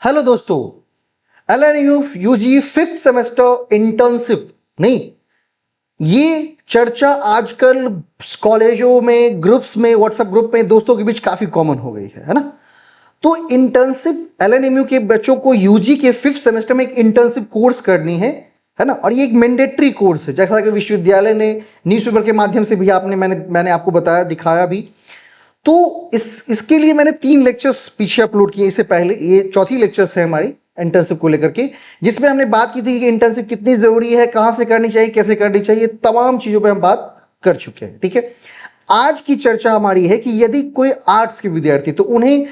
Hello दोस्तों, LNU UG fifth semester internship नहीं, ये चर्चा आजकल कॉलेजों में, ग्रुप्स में, व्हाट्सएप ग्रुप में दोस्तों के बीच काफी कॉमन हो गई है ना। तो इंटर्नशिप LNMU के बच्चों को यूजी के फिफ्थ सेमेस्टर में एक इंटर्नशिप कोर्स करनी है ना। और ये एक मैंडेटरी कोर्स है, जैसा कि विश्वविद्यालय ने न्यूज़पेपर के माध्यम से भी मैंने आपको बताया, दिखाया भी। तो इसके लिए मैंने 3 लेक्चर्स पीछे अपलोड किए इससे पहले। ये चौथी लेक्चर्स है हमारी इंटर्नशिप को लेकर के, जिसमें हमने बात की थी कि इंटर्नशिप कितनी जरूरी है, कहां से करनी चाहिए, कैसे करनी चाहिए, तमाम चीजों पे हम बात कर चुके हैं। ठीक है, आज की चर्चा हमारी है कि यदि कोई आर्ट्स के विद्यार्थी तो उन्हें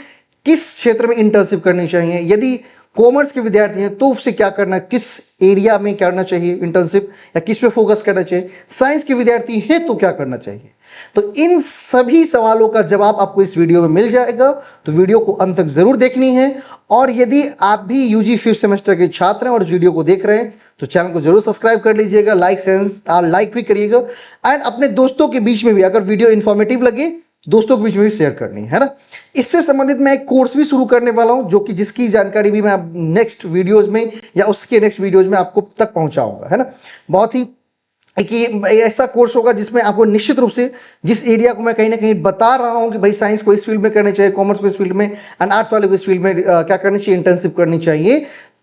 किस क्षेत्र में इंटर्नशिप करनी चाहिए, यदि कॉमर्स के विद्यार्थी हैं तो उससे क्या करना, किस एरिया में करना चाहिए इंटर्नशिप, या किस पे फोकस करना चाहिए, साइंस के विद्यार्थी हैं तो क्या करना चाहिए। तो इन सभी सवालों का जवाब आपको इस वीडियो में मिल जाएगा, तो वीडियो को अंत तक जरूर देखनी है। और यदि आप भी यूजी फिफ्थ सेमेस्टर के छात्र हैं और इस वीडियो को देख रहे हैं तो चैनल को जरूर सब्सक्राइब कर लीजिएगा, लाइक भी करिएगा। एंड अपने दोस्तों के बीच में भी अगर वीडियो इंफॉर्मेटिव लगे, दोस्तों के बीच में भी शेयर करनी है ना। इससे संबंधित मैं एक कोर्स भी शुरू करने वाला हूं, जो कि जिसकी जानकारी भी मैं नेक्स्ट वीडियोज में या उसके नेक्स्ट वीडियोज में आपको तक पहुंचाऊंगा, है ना। बहुत ही कि ऐसा कोर्स होगा जिसमें आपको निश्चित रूप से जिस एरिया को मैं कहीं ना कहीं बता रहा हूं कि भाई साइंस को इस फील्ड में करना चाहिए, कॉमर्स को इस फील्ड में, एंड आर्ट्स वाले को इस फील्ड में क्या करनी चाहिए, इंटर्नशिप करनी चाहिए,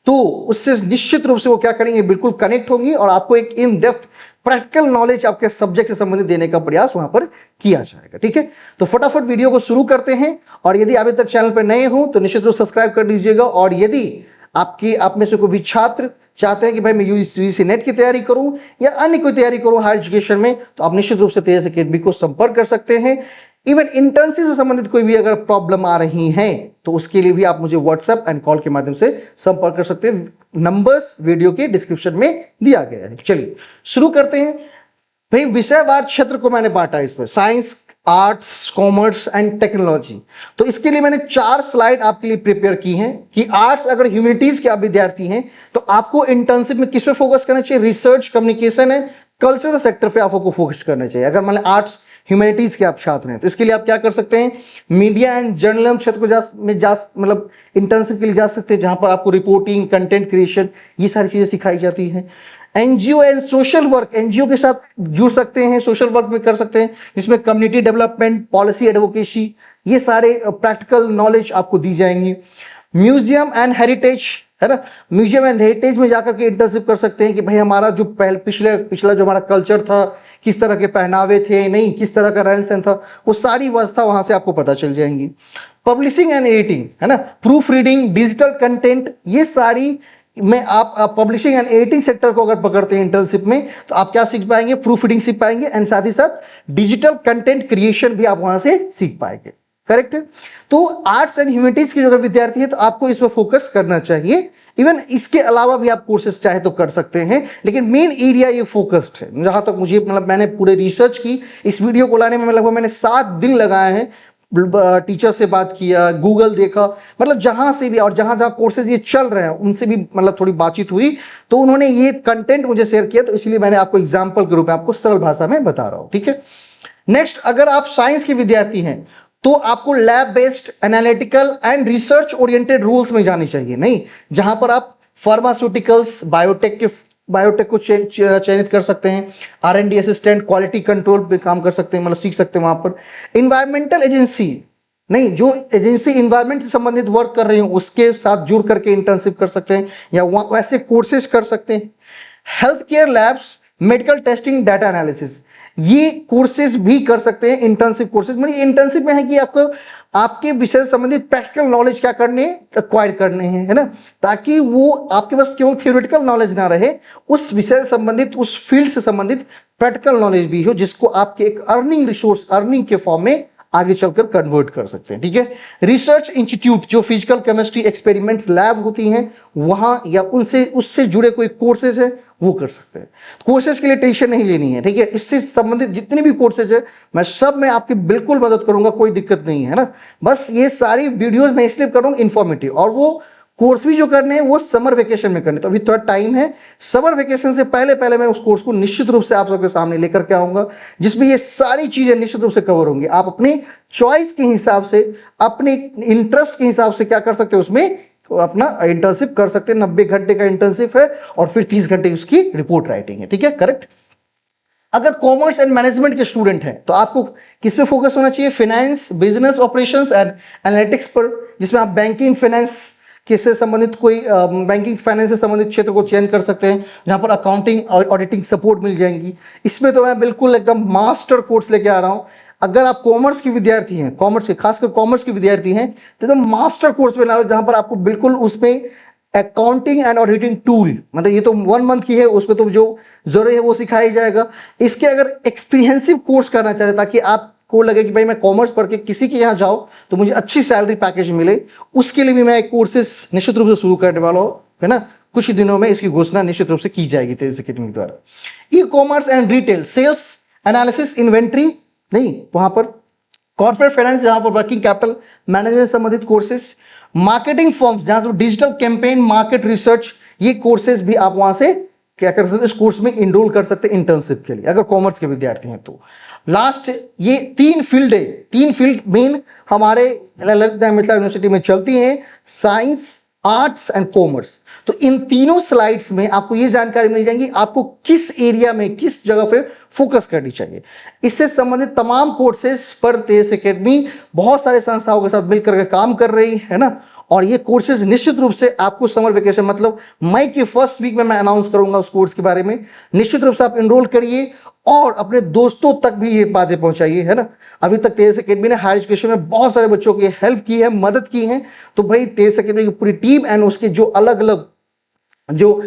तो उससे निश्चित रूप से वो क्या करेंगे, बिल्कुल कनेक्ट होंगी और आपको एक इन डेप्थ प्रैक्टिकल नॉलेज आपके सब्जेक्ट से संबंधित देने का प्रयास वहां पर किया जाएगा। ठीक है, तो फटाफट वीडियो को शुरू करते हैं। और यदि अभी तक चैनल पर नए हो तो निश्चित रूप से सब्सक्राइब कर दीजिएगा। और यदि आप में से कोई भी छात्र चाहते हैं कि भाई मैं यूजीसी नेट की तैयारी करूं या अन्य कोई तैयारी करूं हायर एजुकेशन में, तो आप निश्चित रूप से तेज अकेडमी को संपर्क कर सकते हैं। इवन इंटर्नशिप से संबंधित कोई भी अगर प्रॉब्लम आ रही है तो उसके लिए भी आप मुझे व्हाट्सएप एंड कॉल के माध्यम से संपर्क कर सकते हैं। नंबर्स वीडियो के डिस्क्रिप्शन में दिया गया है। चलिए शुरू करते हैं। भाई विषयवार क्षेत्र को मैंने बांटा इसमें, science, arts, commerce and technology. तो इसके लिए मैंने 4 स्लाइड आपके लिए प्रिपेयर की हैं कि आर्ट्स अगर ह्यूमैनिटीज के आप विद्यार्थी हैं तो आपको इंटर्नशिप में किस पे फोकस करना चाहिए, रिसर्च, कम्युनिकेशन है, कल्चरल सेक्टर पे आपको फोकस करना चाहिए। अगर मान लो आर्ट्स ह्यूमैनिटीज के आप छात्र हैं तो इसके लिए आप क्या कर सकते हैं, मीडिया एंड जर्नलिज्म क्षेत्र को मतलब इंटर्नशिप के लिए जा सकते हैं, जहां पर आपको रिपोर्टिंग, कंटेंट क्रिएशन, ये सारी चीजें सिखाई जाती हैं। NGO and social work, NGO के साथ जुड़ सकते हैं, सोशल वर्क में कर सकते हैं, जिसमें कम्युनिटी डेवलपमेंट, पॉलिसी एडवोकेसी, ये सारे प्रैक्टिकल नॉलेज आपको दी जाएंगी। म्यूजियम एंड हेरिटेज, है ना, म्यूजियम एंड हेरिटेज में जाकर के इंटर्नशिप कर सकते हैं कि भाई हमारा जो पिछला जो हमारा कल्चर था, किस तरह के पहनावे थे, नहीं किस तरह का रहन सहन था, वो सारी व्यवस्था वहां से आपको पता चल जाएंगी। पब्लिशिंग एंड एडिटिंग, है ना, प्रूफ रीडिंग, डिजिटल कंटेंट, ये सारी में आप पब्लिशिंग एंड एडिटिंग सेक्टर को अगर पकड़ते हैं इंटर्नशिप में तो आप क्या सीख पाएंगे, प्रूफ रीडिंग सीख पाएंगे एंड साथ ही साथ डिजिटल कंटेंट क्रिएशन भी आप वहां से सीख पाएंगे। करेक्ट है। तो आर्ट्स एंड ह्यूमैनिटीज के जो अगर विद्यार्थी है तो आपको इस पर फोकस करना चाहिए। इवन इसके अलावा भी आप कोर्सेज चाहे तो कर सकते हैं, लेकिन मेन एरिया ये फोकस्ड है। जहां तक मुझे मतलब मैंने पूरे रिसर्च की, इस वीडियो को लाने में लगभग मैंने 7 दिन लगाए हैं। टीचर से बात किया, गूगल देखा, मतलब जहां से भी और जहां जहां कोर्सेज ये चल रहे हैं उनसे भी मतलब थोड़ी बातचीत हुई, तो उन्होंने ये कंटेंट मुझे शेयर किया, तो इसलिए मैंने आपको एग्जांपल के रूप में आपको सरल भाषा में बता रहा हूं। ठीक है, नेक्स्ट, अगर आप साइंस के विद्यार्थी हैं तो आपको lab based, analytical and research oriented rules में जानी चाहिए, नहीं जहां पर आप फार्मास्यूटिकल्स, बायोटेक को चयनित कर सकते हैं, R&D असिस्टेंट, क्वालिटी कंट्रोल पे काम कर सकते हैं, मतलब सीख सकते हैं वहां पर। इन्वायरमेंटल एजेंसी, नहीं जो एजेंसी इन्वायरमेंट से संबंधित वर्क कर रही हो उसके साथ जुड़ करके इंटर्नशिप कर सकते हैं या वैसे कोर्सेज कर सकते हैं। Health care labs, medical testing, data analysis, ये कोर्सेज भी कर सकते हैं इंटर्नशिप कोर्सेज। मतलब इंटर्नशिप में है कि आपको आपके विषय से संबंधित प्रैक्टिकल नॉलेज क्या करने, एक्वायर करने हैं, है ना, ताकि वो आपके पास केवल थियोरेटिकल नॉलेज ना रहे, उस विषय से संबंधित, उस फील्ड से संबंधित प्रैक्टिकल नॉलेज भी हो, जिसको आपके एक अर्निंग रिसोर्स, अर्निंग के फॉर्म में आगे चलकर कन्वर्ट कर सकते हैं। ठीक है, रिसर्च इंस्टीट्यूट, जो फिजिकल केमिस्ट्री एक्सपेरिमेंट्स लैब होती हैं वहां या उनसे उससे जुड़े कोई कोर्सेज है वो कर सकते हैं। कोर्सेज के लिए टेंशन नहीं लेनी है। ठीक है, इससे संबंधित जितने भी कोर्सेज है मैं सब में आपकी बिल्कुल मदद करूंगा, कोई दिक्कत नहीं है ना। बस ये सारी वीडियोस मैं इसलिए कर रहा हूं इंफॉर्मेटिव, और वो कोर्स भी जो करने हैं वो समर वेकेशन में करने, तो अभी थोड़ा टाइम है। समर वेकेशन से पहले मैं उस कोर्स को निश्चित रूप से आप सबके सामने लेकर के आऊंगा, जिसमें ये सारी चीजें निश्चित रूप से कवर होंगी। आप अपनी चॉइस के हिसाब से, अपने इंटरेस्ट के हिसाब से क्या कर सकते हो, उसमें तो अपना इंटर्नशिप कर सकते हैं। 90 घंटे का इंटर्नशिप है और फिर 30 घंटे उसकी रिपोर्ट राइटिंग है, ठीक है, करेक्ट। अगर कॉमर्स एंड मैनेजमेंट के स्टूडेंट हैं तो आपको किस पे फोकस होना चाहिए? Finance, business operations and analytics पर, जिसमें आप बैंकिंग, फाइनेंस से संबंधित कोई बैंकिंग फाइनेंस से संबंधित क्षेत्र को चयन कर सकते हैं, जहां पर अकाउंटिंग और ऑडिटिंग सपोर्ट मिल जाएंगी। इसमें तो मैं बिल्कुल एकदम मास्टर कोर्स लेके आ रहा हूं। अगर आप कॉमर्स के विद्यार्थी हैं, कॉमर्स के, खासकर कॉमर्स के विद्यार्थी हैं, तो एकदम मास्टर कोर्स में ला लो, जहां पर आपको बिल्कुल उसमें अकाउंटिंग एंड ऑडिटिंग टूल, मतलब ये तो 1 मंथ की है, उसमें तो जो जरूरी है वो सिखाया जाएगा। इसके अगर एक्सपीरियंसिव कोर्स करना चाहते हैं ताकि आपको लगे कि भाई मैं कॉमर्स पढ़ के किसी के यहाँ जाऊं तो मुझे अच्छी सैलरी पैकेज मिले, उसके लिए भी मैं एक कोर्सेज निश्चित रूप से शुरू करने वाला हूं, है ना। कुछ दिनों में इसकी घोषणा निश्चित रूप से की जाएगी तेज अकेडमी के द्वारा। E commerce and retail, sales analysis, inventory, नहीं वहां पर कॉर्पोरेट फाइनेंस, जहां पर वर्किंग कैपिटल मैनेजमेंट संबंधित कोर्सेज, मार्केटिंग फॉर्म्स, जहां पर डिजिटल कैंपेन, मार्केट रिसर्च, ये कोर्सेज भी आप वहां से क्या कर सकते हैं, इस कोर्स में इनरोल कर सकते हैं इंटर्नशिप के लिए, अगर कॉमर्स के विद्यार्थी हैं तो। लास्ट, ये 3 फील्ड है, 3 फील्ड मेन हमारे मिथिला यूनिवर्सिटी में चलती हैं, साइंस, आर्ट्स एंड कॉमर्स। तो इन तीनों स्लाइड्स में आपको ये जानकारी मिल जाएगी आपको किस एरिया में, किस जगह पे फोकस करनी चाहिए। इससे संबंधित तमाम कोर्सेज पर तेज अकेडमी बहुत सारे संस्थाओं के साथ मिलकर के काम कर रही है ना। और ये कोर्सेज निश्चित रूप से आपको समर वेकेशन, मतलब मई के फर्स्ट वीक में मैं अनाउंस करूंगा उस कोर्स के बारे में। निश्चित रूप से आप एनरोल करिए और अपने दोस्तों तक भी ये बातें पहुंचाइए, है ना। अभी तक तेज अकेडमी ने हायर एजुकेशन में बहुत सारे बच्चों की हेल्प की है, मदद की है, तो भाई तेज अकेडमी की पूरी टीम एंड उसके जो अलग अलग जो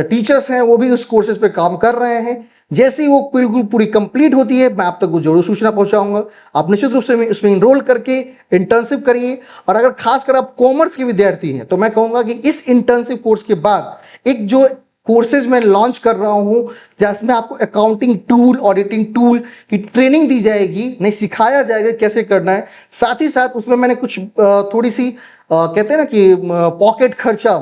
टीचर्स हैं वो भी उस कोर्सेज पे काम कर रहे हैं। जैसे ही वो बिल्कुल पूरी कंप्लीट होती है मैं आप तक वो जरूर सूचना पहुंचाऊंगा। आप निश्चित रूप से उसमें इनरोल करके इंटर्नशिप करिए। और अगर खासकर आप कॉमर्स के विद्यार्थी हैं तो मैं कहूंगा कि इस इंटर्नशिप कोर्स के बाद एक जो कोर्सेज मैं लॉन्च कर रहा हूं, जिसमें आपको अकाउंटिंग टूल, ऑडिटिंग टूल की ट्रेनिंग दी जाएगी, नहीं सिखाया जाएगा कैसे करना है। साथ ही साथ उसमें मैंने कुछ थोड़ी सी कहते हैं ना कि पॉकेट खर्चा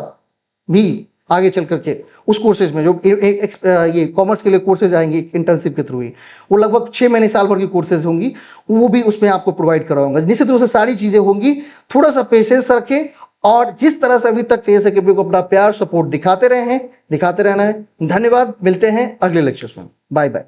भी आगे चल करके उस कोर्सेज में जो ये कॉमर्स के लिए कोर्सेज आएंगे इंटर्नशिप के थ्रू ही, वो लगभग 6 महीने साल भर की कोर्सेज होंगी, वो भी उसमें आपको प्रोवाइड कराऊंगा। निश्चित रूप से सारी चीजें होंगी, थोड़ा सा पेशेंस रखें और जिस तरह से अभी तक तेज अकेडमी को अपना प्यार, सपोर्ट दिखाते रहे हैं, दिखाते रहना है। धन्यवाद, मिलते हैं अगले लेक्चर्स में, बाय बाय।